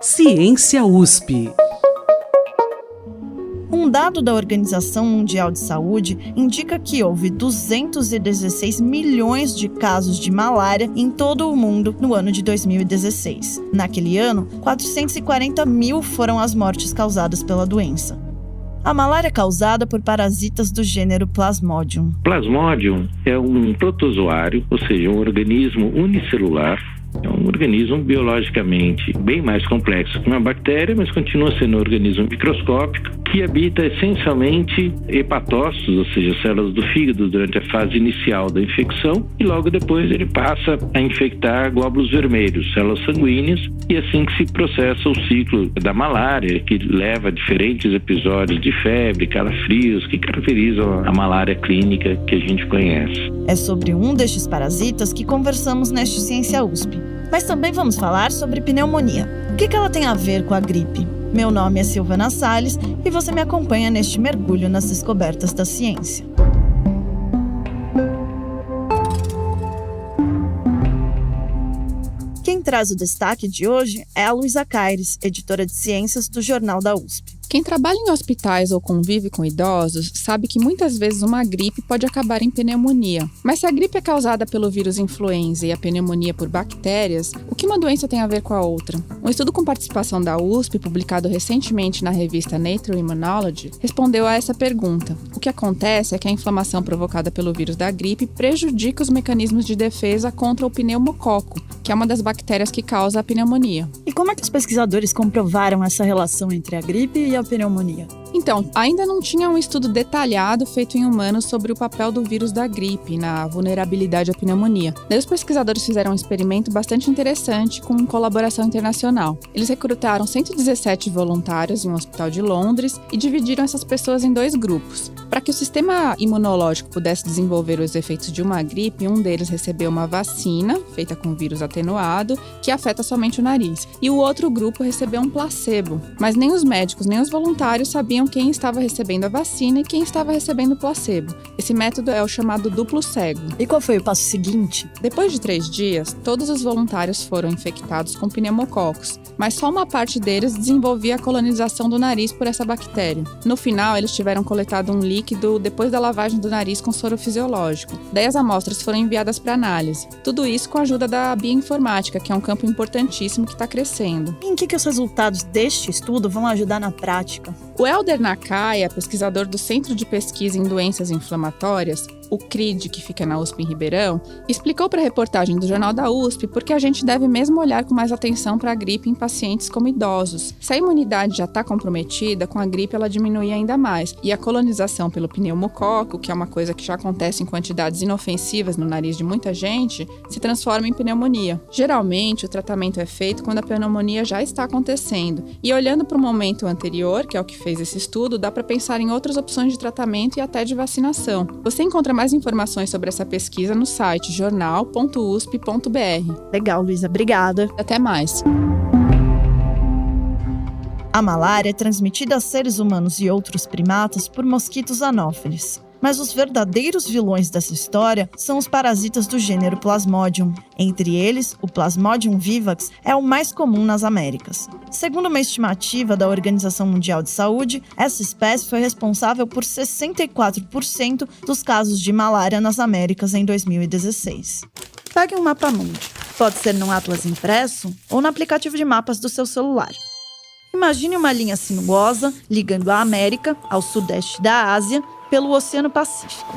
Ciência USP. Um dado da Organização Mundial de Saúde indica que houve 216 milhões de casos de malária em todo o mundo no ano de 2016. Naquele ano, 440 mil foram as mortes causadas pela doença. A malária é causada por parasitas do gênero Plasmodium. Plasmodium é um protozoário, ou seja, um organismo unicelular. É um organismo biologicamente bem mais complexo que uma bactéria, mas continua sendo um organismo microscópico que habita essencialmente hepatócitos, ou seja, células do fígado durante a fase inicial da infecção, e logo depois ele passa a infectar glóbulos vermelhos, células sanguíneas, e assim que se processa o ciclo da malária, que leva a diferentes episódios de febre, calafrios, que caracterizam a malária clínica que a gente conhece. É sobre um destes parasitas que conversamos neste Ciência USP. Mas também vamos falar sobre pneumonia. O que ela tem a ver com a gripe? Meu nome é Silvana Salles e você me acompanha neste mergulho nas descobertas da ciência. Quem traz o destaque de hoje é a Luísa Caires, editora de ciências do Jornal da USP. Quem trabalha em hospitais ou convive com idosos sabe que muitas vezes uma gripe pode acabar em pneumonia. Mas se a gripe é causada pelo vírus influenza e a pneumonia por bactérias, o que uma doença tem a ver com a outra? Um estudo com participação da USP, publicado recentemente na revista Nature Immunology, respondeu a essa pergunta. O que acontece é que a inflamação provocada pelo vírus da gripe prejudica os mecanismos de defesa contra o pneumococo, que é uma das bactérias que causa a pneumonia. E como é que os pesquisadores comprovaram essa relação entre a gripe e a pneumonia? Então, ainda não tinha um estudo detalhado feito em humanos sobre o papel do vírus da gripe na vulnerabilidade à pneumonia. Daí os pesquisadores fizeram um experimento bastante interessante com colaboração internacional. Eles recrutaram 117 voluntários em um hospital de Londres e dividiram essas pessoas em dois grupos. Para que o sistema imunológico pudesse desenvolver os efeitos de uma gripe, um deles recebeu uma vacina, feita com vírus atenuado, que afeta somente o nariz. E o outro grupo recebeu um placebo. Mas nem os médicos nem os voluntários sabiam quem estava recebendo a vacina e quem estava recebendo o placebo. Esse método é o chamado duplo cego. E qual foi o passo seguinte? Depois de 3 dias, todos os voluntários foram infectados com pneumococos, mas só uma parte deles desenvolvia a colonização do nariz por essa bactéria. No final, eles tiveram coletado um líquido depois da lavagem do nariz com soro fisiológico. Daí as amostras foram enviadas para análise. Tudo isso com a ajuda da bioinformática, que é um campo importantíssimo que está crescendo. E em que os resultados deste estudo vão ajudar na prática? O Helder Nakaya, pesquisador do Centro de Pesquisa em Doenças Inflamatórias, o CRID, que fica na USP em Ribeirão, explicou para a reportagem do Jornal da USP por que a gente deve mesmo olhar com mais atenção para a gripe em pacientes como idosos. Se a imunidade já está comprometida, com a gripe ela diminui ainda mais, e a colonização pelo pneumococo, que é uma coisa que já acontece em quantidades inofensivas no nariz de muita gente, se transforma em pneumonia. Geralmente, o tratamento é feito quando a pneumonia já está acontecendo, e olhando para o momento anterior, que é o que fez esse estudo, dá para pensar em outras opções de tratamento e até de vacinação. Você encontra mais informações sobre essa pesquisa no site jornal.usp.br. Legal, Luísa, obrigada. Até mais. A malária é transmitida a seres humanos e outros primatas por mosquitos anófeles. Mas os verdadeiros vilões dessa história são os parasitas do gênero Plasmodium. Entre eles, o Plasmodium vivax é o mais comum nas Américas. Segundo uma estimativa da Organização Mundial de Saúde, essa espécie foi responsável por 64% dos casos de malária nas Américas em 2016. Pegue um mapa-mundi. Pode ser num atlas impresso ou no aplicativo de mapas do seu celular. Imagine uma linha sinuosa ligando a América ao sudeste da Ásia pelo Oceano Pacífico.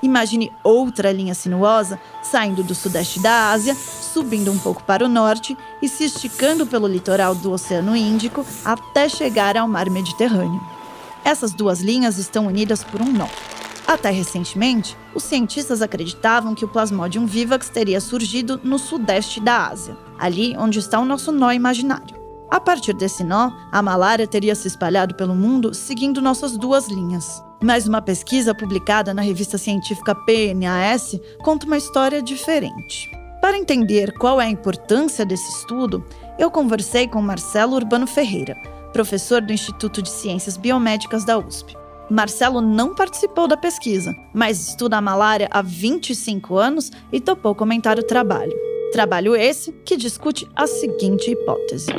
Imagine outra linha sinuosa saindo do sudeste da Ásia, subindo um pouco para o norte e se esticando pelo litoral do Oceano Índico até chegar ao Mar Mediterrâneo. Essas duas linhas estão unidas por um nó. Até recentemente, os cientistas acreditavam que o Plasmodium vivax teria surgido no sudeste da Ásia, ali onde está o nosso nó imaginário. A partir desse nó, a malária teria se espalhado pelo mundo seguindo nossas duas linhas. Mas uma pesquisa publicada na revista científica PNAS conta uma história diferente. Para entender qual é a importância desse estudo, eu conversei com Marcelo Urbano Ferreira, professor do Instituto de Ciências Biomédicas da USP. Marcelo não participou da pesquisa, mas estuda a malária há 25 anos e topou comentar o trabalho. Trabalho esse que discute a seguinte hipótese.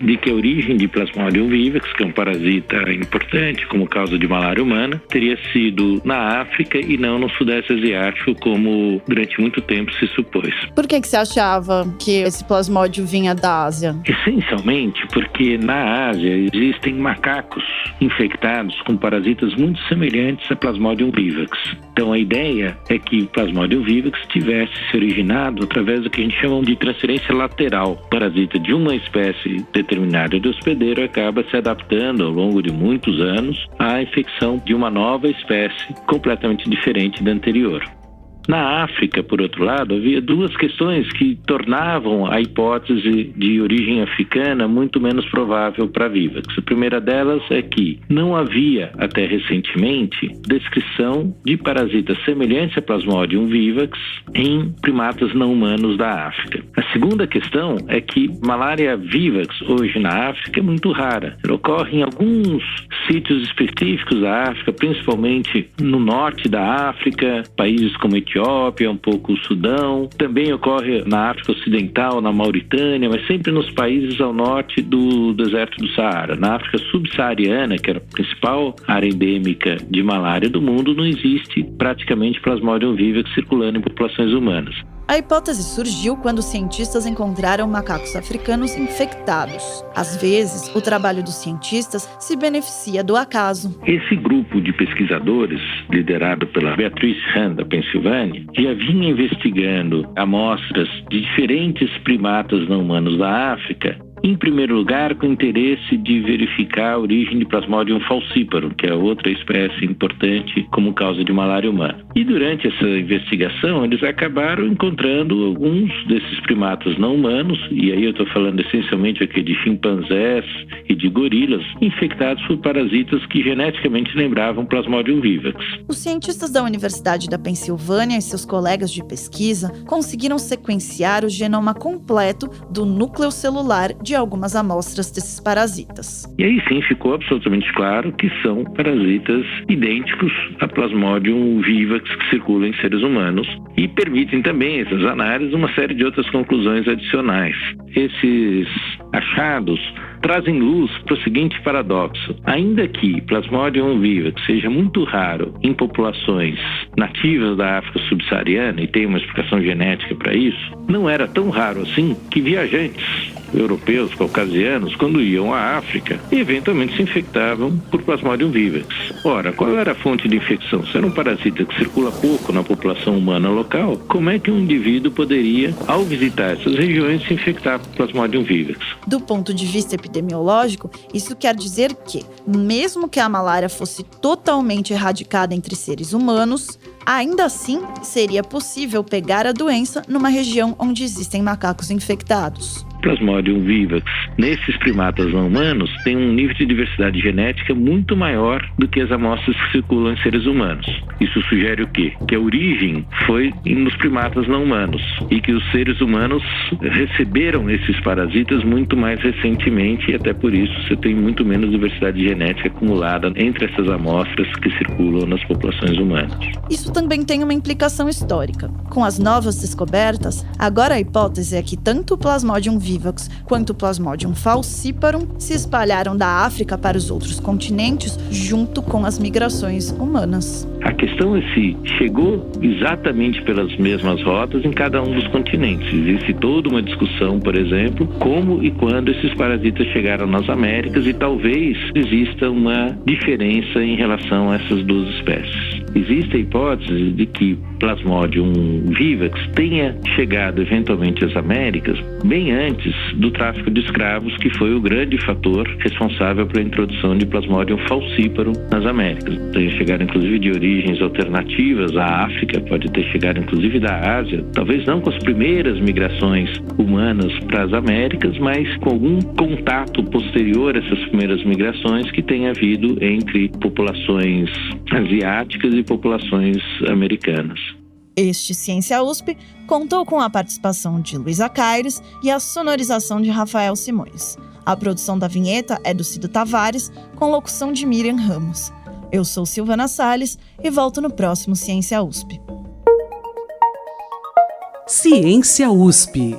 de que a origem de Plasmodium vivax, que é um parasita importante como causa de malária humana, teria sido na África e não no Sudeste Asiático, como durante muito tempo se supôs. Por que você achava que esse Plasmodium vinha da Ásia? Essencialmente porque na Ásia existem macacos infectados com parasitas muito semelhantes a Plasmodium vivax. Então a ideia é que o Plasmodium vivax tivesse se originado através do que a gente chama de transferência lateral. O parasita de uma espécie determinada de hospedeiro acaba se adaptando ao longo de muitos anos à infecção de uma nova espécie completamente diferente da anterior. Na África, por outro lado, havia duas questões que tornavam a hipótese de origem africana muito menos provável para vivax. A primeira delas é que não havia, até recentemente, descrição de parasitas semelhantes a Plasmodium vivax em primatas não humanos da África. A segunda questão é que malária vivax, hoje na África, é muito rara. Ela ocorre em alguns sítios específicos da África, principalmente no norte da África, países como Etiópia, um pouco o Sudão. Também ocorre na África Ocidental, na Mauritânia, mas sempre nos países ao norte do deserto do Saara. Na África subsaariana, que era a principal área endêmica de malária do mundo, não existe praticamente Plasmodium vivax circulando em populações humanas. A hipótese surgiu quando os cientistas encontraram macacos africanos infectados. Às vezes, o trabalho dos cientistas se beneficia do acaso. Esse grupo de pesquisadores, liderado pela Beatrice Hahn, da Pensilvânia, já vinha investigando amostras de diferentes primatas não humanos da África, em primeiro lugar, com interesse de verificar a origem de Plasmodium falciparum, que é outra espécie importante como causa de malária humana. E durante essa investigação, eles acabaram encontrando alguns desses primatas não humanos, e aí eu estou falando essencialmente aqui de chimpanzés e de gorilas, infectados por parasitas que geneticamente lembravam Plasmodium vivax. Os cientistas da Universidade da Pensilvânia e seus colegas de pesquisa conseguiram sequenciar o genoma completo do núcleo celular de algumas amostras desses parasitas. E aí sim ficou absolutamente claro que são parasitas idênticos a Plasmodium vivax que circulam em seres humanos e permitem também essas análises uma série de outras conclusões adicionais. Esses achados trazem luz para o seguinte paradoxo. Ainda que Plasmodium vivax seja muito raro em populações nativas da África subsaariana, e tem uma explicação genética para isso, não era tão raro assim que viajantes europeus, caucasianos, quando iam à África, eventualmente se infectavam por Plasmodium vivax. Ora, qual era a fonte de infecção? Se era um parasita que circula pouco na população humana local, como é que um indivíduo poderia, ao visitar essas regiões, se infectar por Plasmodium vivax? Do ponto de vista epidemiológico, isso quer dizer que, mesmo que a malária fosse totalmente erradicada entre seres humanos, ainda assim seria possível pegar a doença numa região onde existem macacos infectados. Plasmodium vivax, nesses primatas não humanos, tem um nível de diversidade genética muito maior do que as amostras que circulam em seres humanos. Isso sugere o quê? Que a origem foi nos primatas não humanos e que os seres humanos receberam esses parasitas muito mais recentemente e até por isso você tem muito menos diversidade genética acumulada entre essas amostras que circulam nas populações humanas. Isso também tem uma implicação histórica. Com as novas descobertas, agora a hipótese é que tanto o Plasmodium vivax quanto o Plasmodium falciparum se espalharam da África para os outros continentes junto com as migrações humanas. A questão é se chegou exatamente pelas mesmas rotas em cada um dos continentes. Existe toda uma discussão, por exemplo, como e quando esses parasitas chegaram nas Américas e talvez exista uma diferença em relação a essas duas espécies. Existe a hipótese de que Plasmodium vivax tenha chegado eventualmente às Américas bem antes do tráfico de escravos, que foi o grande fator responsável pela introdução de Plasmodium falciparum nas Américas. Tem chegado inclusive de origens alternativas à África, pode ter chegado inclusive da Ásia, talvez não com as primeiras migrações humanas para as Américas, mas com algum contato posterior a essas primeiras migrações que tem havido entre populações asiáticas e populações americanas. Este Ciência USP contou com a participação de Luísa Caires e a sonorização de Rafael Simões. A produção da vinheta é do Cido Tavares, com locução de Miriam Ramos. Eu sou Silvana Salles e volto no próximo Ciência USP. Ciência USP.